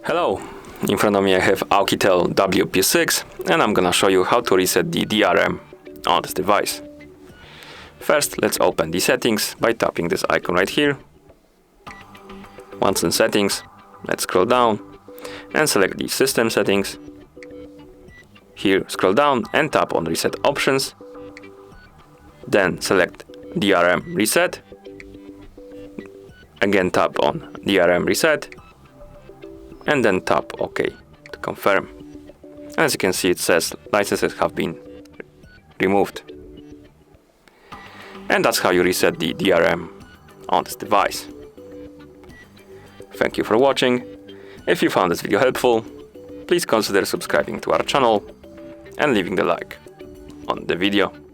Hello, in front of me I have OUKITEL WP6 and I'm gonna show you how to reset the DRM on this device. First, let's open the settings by tapping this icon right here. Once in settings, let's scroll down and select the system settings. Here, scroll down and tap on reset options. Then select DRM reset. Again tap on DRM reset. And then tap OK to confirm. As you can see, it says licenses have been removed. And that's how you reset the DRM on this device. Thank you for watching. If you found this video helpful, please consider subscribing to our channel and leaving a like on the video.